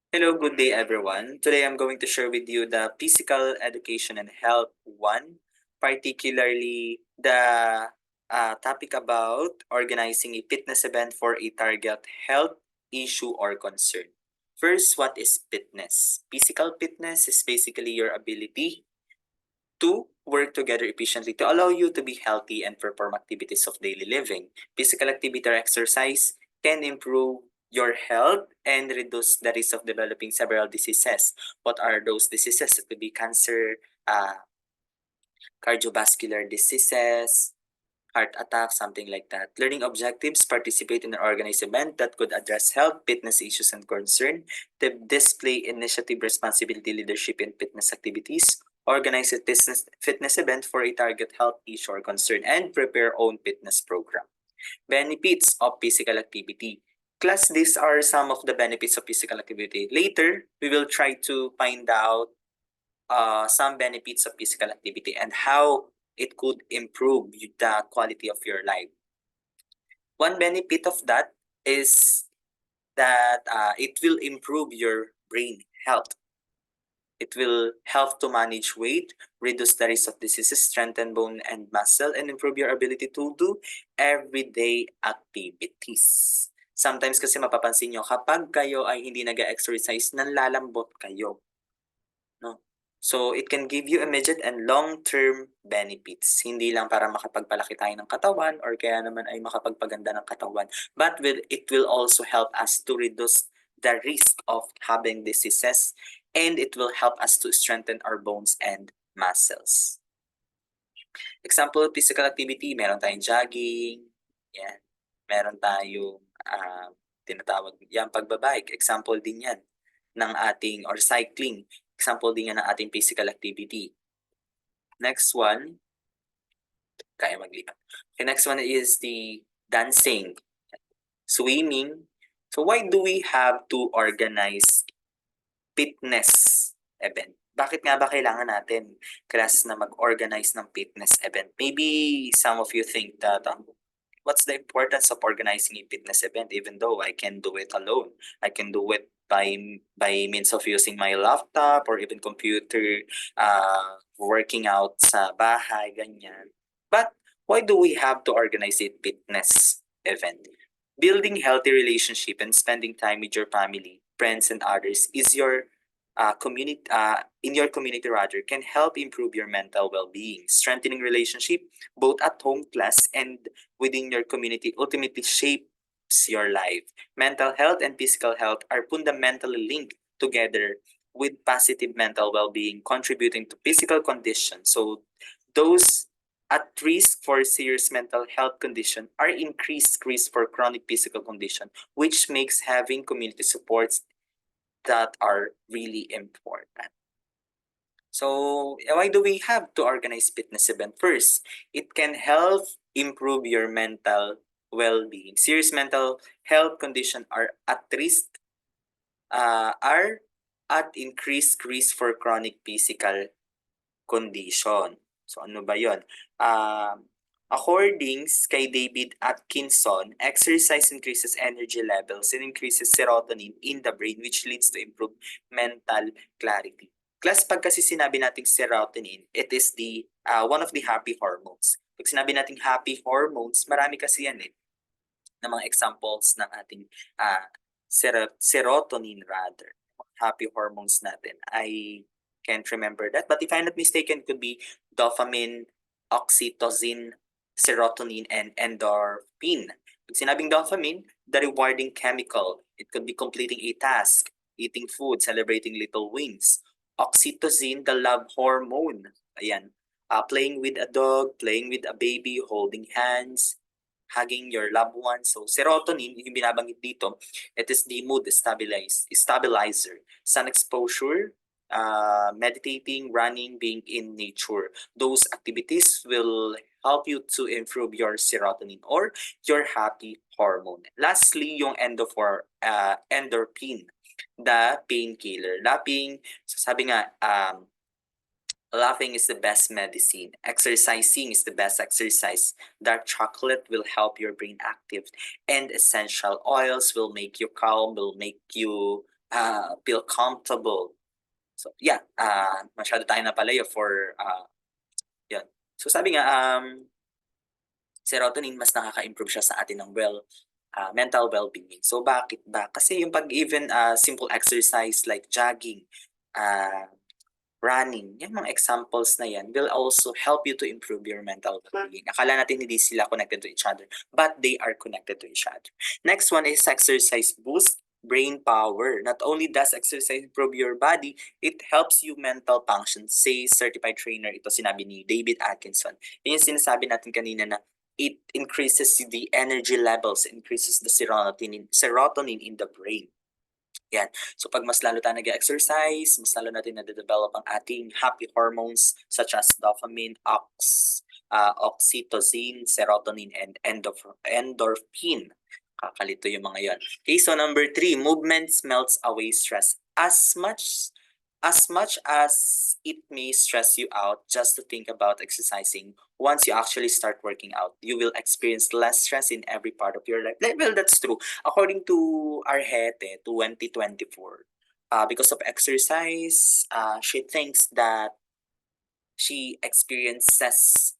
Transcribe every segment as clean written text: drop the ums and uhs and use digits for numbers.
Hello, good day everyone. Today I'm going to share with you the physical education and health one, particularly the topic about organizing a fitness event for a target health issue or concern. First, what is fitness? Physical fitness is basically your ability to work together efficiently to allow you to be healthy and perform activities of daily living. Physical activity or exercise can improve your health and reduce the risk of developing several diseases. What are those diseases? It could be cancer, cardiovascular diseases, heart attack, something like that. Learning objectives, participate in an organized event that could address health, fitness issues, and concern. The display initiative, responsibility, leadership in fitness activities. Organize a fitness event for a target health issue or concern and prepare own fitness program. Benefits of physical activity. Class, these are some of the benefits of physical activity. Later, we will try to find out some benefits of physical activity and how it could improve the quality of your life. One benefit of that is that it will improve your brain health. It will help to manage weight, reduce the risk of diseases, strengthen bone and muscle, and improve your ability to do everyday activities. Sometimes kasi mapapansin nyo, kapag kayo ay hindi nag-exercise, nanlalambot kayo. No? So, it can give you immediate and long-term benefits. Hindi lang para makapagpalaki tayo ng katawan or kaya naman ay makapagpaganda ng katawan. But it will also help us to reduce the risk of having diseases and it will help us to strengthen our bones and muscles. Example, physical activity, meron tayong jogging, yan. Meron tayong tinatawag yan, pagbabike. Example din yan ng ating, or cycling. Example din yan ng ating physical activity. Next one, kaya maglipat. Okay, next one is the dancing, swimming. So why do we have to organize fitness event? Bakit nga ba kailangan natin, class, na mag-organize ng fitness event? Maybe some of you think that what's the importance of organizing a fitness event even though I can do it alone? I can do it by means of using my laptop or even computer, working out sa bahay, ganyan. But why do we have to organize a fitness event? Building healthy relationship and spending time with your family, friends, and others is your community in your community rather can help improve your mental well-being. Strengthening relationship both at home, class, and within your community ultimately shapes your life. Mental health and physical health are fundamentally linked together with positive mental well-being contributing to physical condition. So those at risk for serious mental health condition are increased risk for chronic physical condition, which makes having community supports that are really important. So why do we have to organize fitness event? First, it can help improve your mental well-being. Serious mental health condition are at increased risk for chronic physical condition. So ano ba 'yon? According kay David Atkinson, exercise increases energy levels and increases serotonin in the brain which leads to improved mental clarity. Class, pag kasi sinabi nating serotonin, it is the one of the happy hormones. Pag sinabi nating happy hormones, marami kasi yan na mga examples ng ating serotonin rather. Happy hormones natin. I can't remember that. But if I'm not mistaken, it could be dopamine, oxytocin, serotonin, and endorphin. Pag sinabing dopamine, the rewarding chemical. It could be completing a task, eating food, celebrating little wins. Oxytocin, the love hormone. Ayan. Playing with a dog, playing with a baby, holding hands, hugging your loved ones. So serotonin, yung binabanggit dito, it is the mood stabilizer. Sun exposure, meditating, running, being in nature. Those activities will help you to improve your serotonin or your happy hormone. Lastly, yung endorphin, the painkiller. Sabi nga, laughing is the best medicine. Exercising is the best exercise. Dark chocolate will help your brain active. And essential oils will make you calm, will make you feel comfortable. So yeah, masyado tayo napalayo for yun. So sabi nga, serotonin mas nakaka-improve siya sa atin ng mental well-being. So bakit ba? Kasi yung pag even simple exercise like jogging, ah, running, yung mga examples na yan will also help you to improve your mental well-being. Akala natin hindi sila connected to each other, but they are connected to each other. Next one is exercise boost brain power. Not only does exercise improve your body, it helps you mental function. Say certified trainer, ito sinabi ni David Atkinson. Yun yung sinasabi natin kanina na it increases the energy levels, increases the serotonin in the brain. Yan. So pag mas lalo tayo nag-exercise, mas lalo natin na-develop ang ating happy hormones such as dopamine, oxytocin, serotonin, and endorphin. Kakalito yung mga yon. Okay, so number 3, movement melts away stress. As much as it may stress you out just to think about exercising, once you actually start working out, you will experience less stress in every part of your life. Well, that's true. According to Arhete 2024, because of exercise, she thinks that she experiences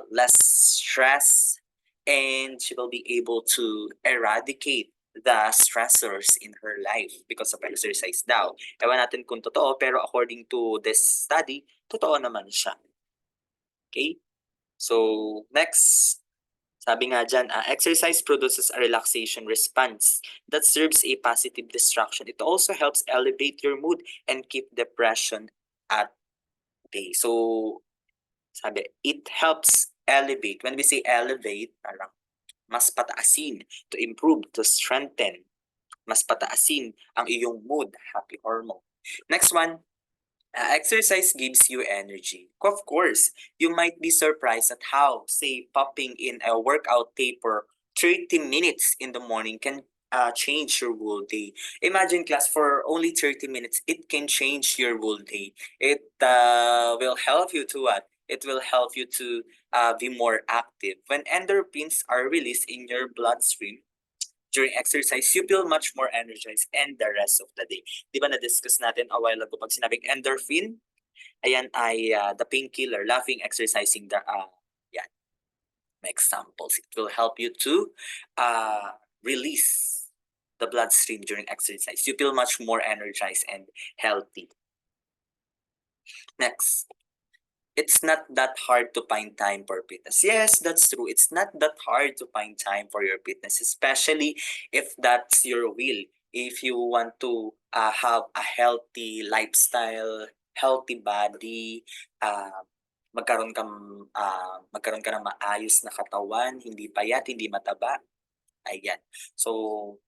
less stress and she will be able to eradicate the stressors in her life because of exercise daw. Ewan natin kung totoo, pero according to this study, totoo naman siya. Okay? So, next, sabi nga dyan, exercise produces a relaxation response that serves a positive distraction. It also helps elevate your mood and keep depression at bay. So, sabi, it helps elevate. When we say elevate, parang mas pataasin, to improve, to strengthen, mas pataasin ang iyong mood, happy hormone. Next one, exercise gives you energy. Of course, you might be surprised at how, say, popping in a workout tape for 30 minutes in the morning can change your whole day. Imagine class, for only 30 minutes, it can change your whole day. It will help you to what? It will help you to be more active. When endorphins are released in your bloodstream, during exercise, you feel much more energized and the rest of the day. Di ba na-discuss natin a while ago pag sinabing endorphin, ayan ay the painkiller, laughing, exercising, yan, may examples. It will help you to release the bloodstream during exercise. You feel much more energized and healthy. Next, it's not that hard to find time for fitness. Yes, that's true. It's not that hard to find time for your fitness, especially if that's your will. If you want to have a healthy lifestyle, healthy body, magkaroon ka ng maayos na katawan, hindi payat, hindi mataba. Ayan. So,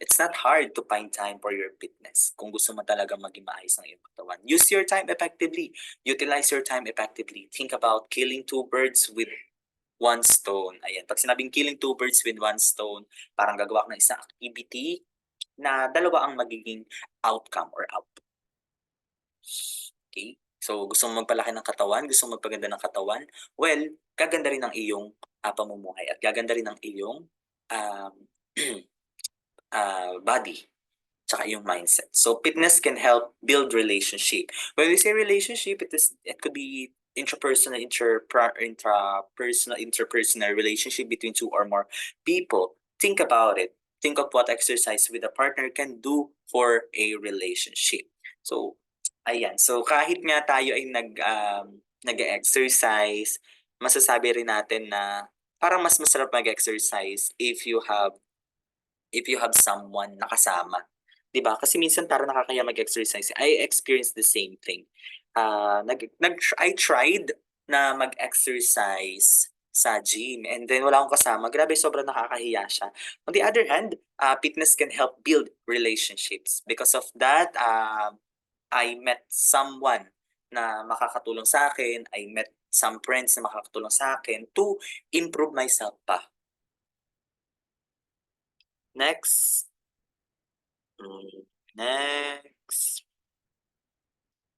it's not hard to find time for your fitness kung gusto mo talaga maging maayos ng iyong katawan. Use your time effectively. Utilize your time effectively. Think about killing two birds with one stone. Ayan. Pag sinabing killing two birds with one stone, parang gagawa ka ng isang activity na dalawa ang magiging outcome or output. Okay? So, gusto mo magpalaki ng katawan, gusto mo magpaganda ng katawan, well, gaganda rin ang iyong pamumuhay at gaganda rin ang iyong um, body tsaka yung mindset. So fitness can help build relationship. When we say relationship, it could be interpersonal relationship between two or more people. Think about it. Think of what exercise with a partner can do for a relationship. So ayan. So kahit nga tayo ay nag-exercise, masasabi rin natin na parang mas masarap mag-exercise if you have someone na kasama. 'Di ba? Kasi minsan parang nakakahiya mag-exercise. I experienced the same thing. I tried na mag-exercise sa gym and then wala akong kasama. Grabe, sobrang nakakahiya siya. On the other hand, fitness can help build relationships. Because of that, I met someone na makakatulong sa akin. I met some friends na makakatulong sa akin to improve myself pa. Next. Next.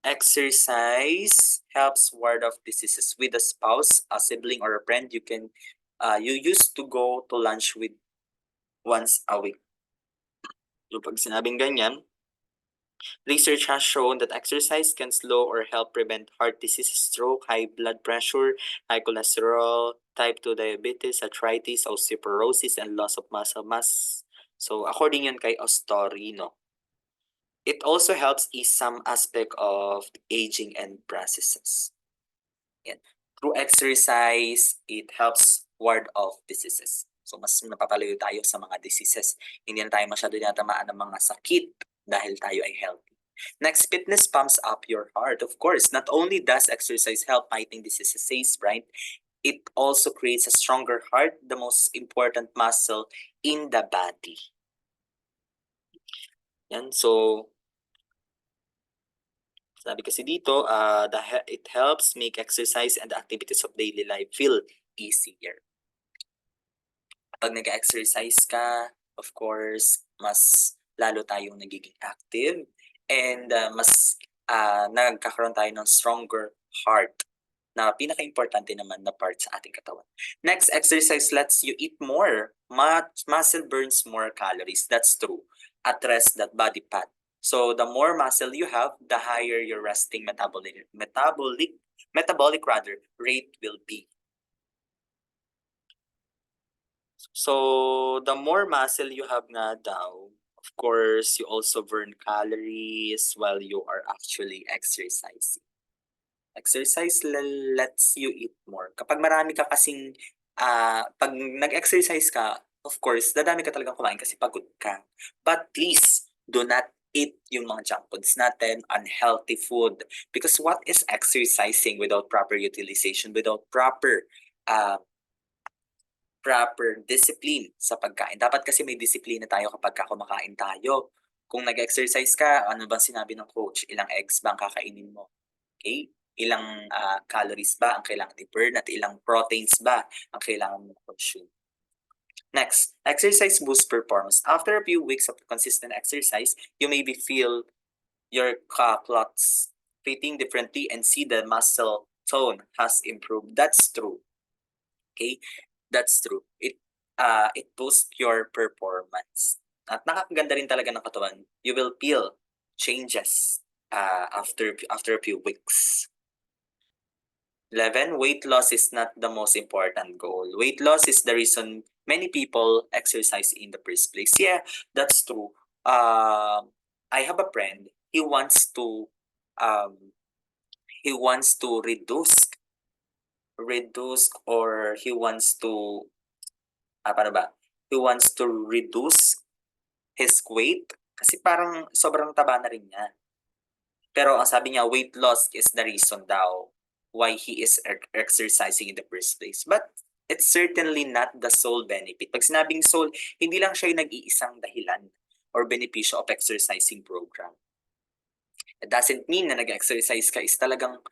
Exercise helps ward off diseases with a spouse, a sibling, or a friend. You used to go to lunch with once a week. Yung pag sinabing ganyan, research has shown that exercise can slow or help prevent heart disease, stroke, high blood pressure, high cholesterol, type 2 diabetes, arthritis, osteoporosis, and loss of muscle mass. So, according yan kay Ostorino. It also helps ease some aspect of aging and processes. Yan. Through exercise, it helps ward off diseases. So, mas napapalayo tayo sa mga diseases. Hindi na tayo masyado tinatamaan ng mga sakit dahil tayo ay healthy. Next, fitness pumps up your heart. Of course, not only does exercise help fighting diseases, right? It also creates a stronger heart, the most important muscle in the body. Yan, so sabi kasi dito, it helps make exercise and the activities of daily life feel easier. Pag nag-exercise ka, of course, mas lalo tayong nagiging active and mas nagkakaroon tayo ng stronger heart na pinaka-importante naman na part sa ating katawan. Next, exercise lets you eat more. Muscle burns more calories. That's true. At rest that body fat. So the more muscle you have, the higher your resting metabolic rate will be. So the more muscle you have nga daw, of course, you also burn calories while you are actually exercising. Exercise lets you eat more. Kapag marami ka kasing, pag nag-exercise ka, of course, dadami ka talagang kumain kasi pagod ka. But please, do not eat yung mga junk foods natin, unhealthy food. Because what is exercising without proper utilization, without proper discipline sa pagkain? Dapat kasi may disiplina tayo kapag kumakain tayo. Kung nag-exercise ka, ano bang sinabi ng coach? Ilang eggs ba ang kakainin mo? Okay? Ilang calories ba ang kailangan i-burn at ilang proteins ba ang kailangan mo consume. Next, exercise boosts performance. After a few weeks of consistent exercise, you maybe feel your clots fitting differently and see the muscle tone has improved. That's true. Okay? That's true. It boosts your performance. At nakakaganda rin talaga ng katawan. You will feel changes after a few weeks. 11, weight loss is not the most important goal. Weight loss is the reason many people exercise in the first place. Yeah, that's true. I have a friend. He wants to reduce or he wants to paano ba? He wants to reduce his weight kasi parang sobrang taba na rin niya. Pero ang sabi niya, weight loss is the reason daw why he is exercising in the first place. But it's certainly not the sole benefit. Pag sinabing sole, hindi lang siya yung nag-iisang dahilan or benepisyo of exercising program. It doesn't mean na nag-exercise ka is talagang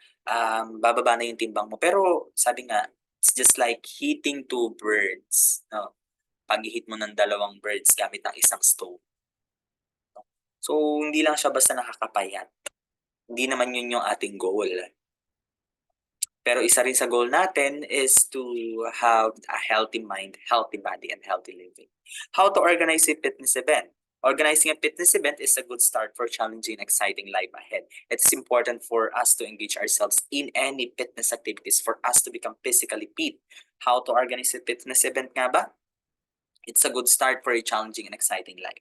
bababa na yung timbang mo. Pero sabi nga, it's just like hitting 2 birds. No? Pag-hit mo ng 2 birds gamit ng isang stone. So, hindi lang siya basta nakakapayat. Hindi naman yun yung ating goal. Pero isa rin sa goal natin is to have a healthy mind, healthy body, and healthy living. How to organize a fitness event? Organizing a fitness event is a good start for challenging and exciting life ahead. It's important for us to engage ourselves in any fitness activities for us to become physically fit. How to organize a fitness event nga ba? It's a good start for a challenging and exciting life.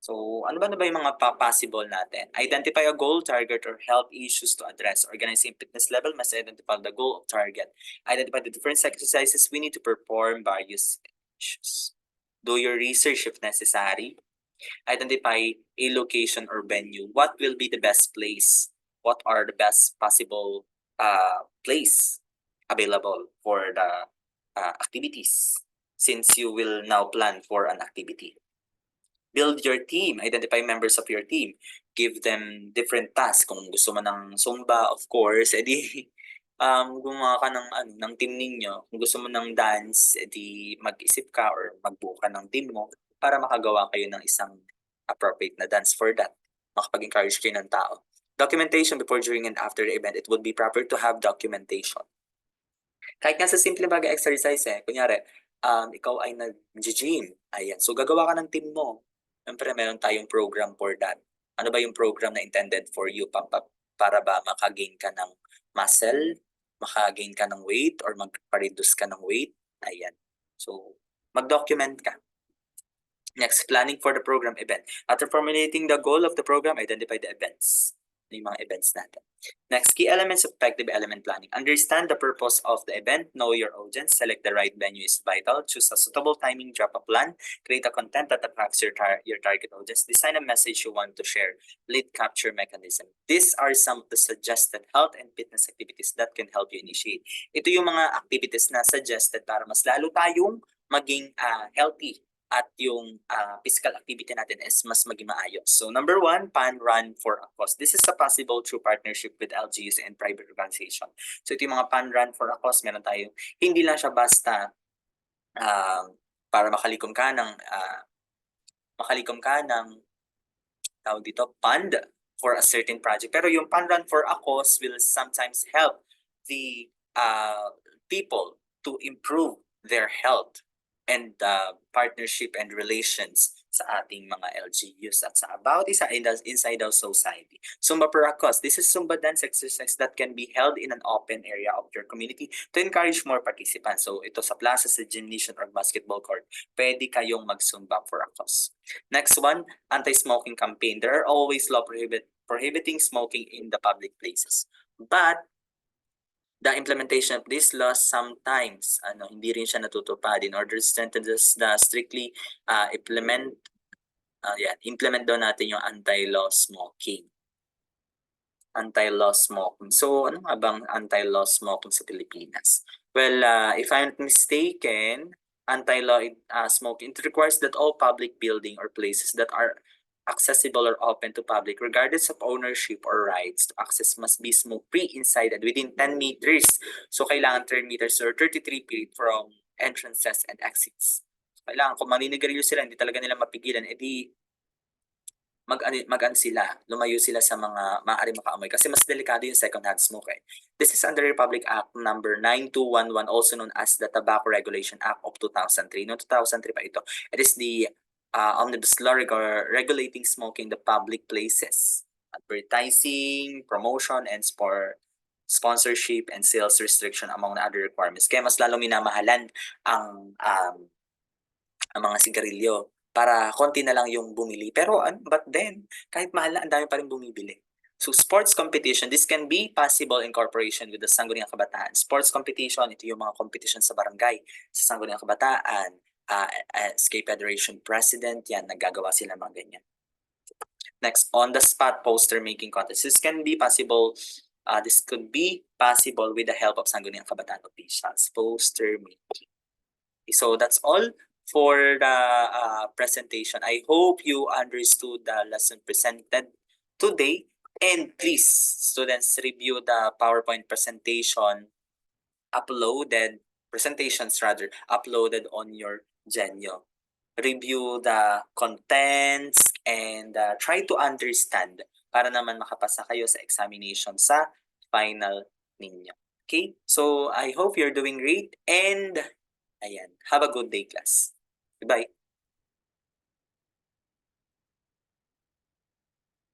So, ano ba yung mga possible natin? Identify a goal, target, or health issues to address. Organizing fitness level must identify the goal or target. Identify the different exercises we need to perform various issues. Do your research if necessary. Identify a location or venue. What will be the best place? What are the best possible place available for the activities since you will now plan for an activity? Build your team, identify members of your team, give them different tasks. Kung gusto mo ng Zumba, of course, edi gumawa ka ng team ninyo. Kung gusto mo ng dance, edi mag-isip ka or magbuo ka ng team mo para makagawa kayo ng isang appropriate na dance for that. Makapag-encourage kayo ng tao. Documentation before, during, and after the event. It would be proper to have documentation. Kahit nga sa simple exercise kunyari, ikaw ay nag-gym, ayan, so gagawa ka ng team mo. Siyempre meron tayong program for that. Ano ba yung program na intended for you para ba maka-gain ka ng muscle, maka-gain ka ng weight, or magpa-reduce ka ng weight? Ayan. So, mag-document ka. Next, planning for the program event. After formulating the goal of the program, identify the events. Yung mga events natin. Next, key elements of effective element planning. Understand the purpose of the event, know your audience, select the right venue is vital, choose a suitable timing, drop a plan, create a content that attracts your target audience, design a message you want to share, lead capture mechanism. These are some of the suggested health and fitness activities that can help you initiate. Ito yung mga activities na suggested para mas lalo tayong maging healthy at yung physical activity natin is mas maging maayos. So number 1, Pan Run for a Cause. This is a possible through partnership with LGUs and private organization. So ito yung mga Pan Run for a Cause, meron tayo. Hindi lang siya basta para makalikom ka ng tawag dito, fund for a certain project. Pero yung Pan Run for a Cause will sometimes help the people to improve their health and partnership and relations sa ating mga LGUs at sa about inside our society. Zumba for a Cause. This is Zumba dance exercise that can be held in an open area of your community to encourage more participants. So ito sa plaza, sa gymnasium or basketball court, pwede kayong mag-Zumba for a Cause. Next one, anti-smoking campaign. There are always laws prohibiting smoking in the public places. But the implementation of this law sometimes hindi rin siya natutupad. In order to strengthen the strictly implement daw natin yung anti-law smoking. Anti-law smoking. So ano nga bang anti-law smoking sa Pilipinas? Well, if I'm not mistaken, anti-law smoking, it requires that all public building or places that are accessible or open to public, regardless of ownership or rights to access, must be smoke-free inside and within 10 meters. So, kailangan 10 meters or 33 feet from entrances and exits. So, kailangan kung maninigarilyo sila, hindi talaga nila mapigilan, edi sila, lumayo sila sa mga maaari makaamoy kasi mas delikado yung second-hand smoke. This is under Republic Act number 9211, also known as the Tobacco Regulation Act of 2003. Noong 2003 pa ito. It is the omnibus law regulating smoking in the public places, advertising, promotion, and sponsorship and sales restriction among the other requirements. Kaya mas lalong minamahalan ang mga sigarilyo para konti na lang yung bumili. Pero but then, kahit mahal na, ang dami pa rin bumibili. So sports competition, this can be possible in cooperation with the Sangguniang Kabataan. Sports competition, ito yung mga competition sa barangay, sa Sangguniang Kabataan, SK Federation President, yan, naggagawa sila mga ganyan. Next, on-the-spot poster making contest. This can be possible, this could be possible with the help of Sangguniang Kabataan officials. Poster making. So that's all for the presentation. I hope you understood the lesson presented today. And please, students, review the PowerPoint presentations uploaded on your Genio. Review the contents and try to understand para naman makapasa kayo sa examination sa final ninyo. Okay? So I hope you're doing great and ayan, have a good day, class. Goodbye.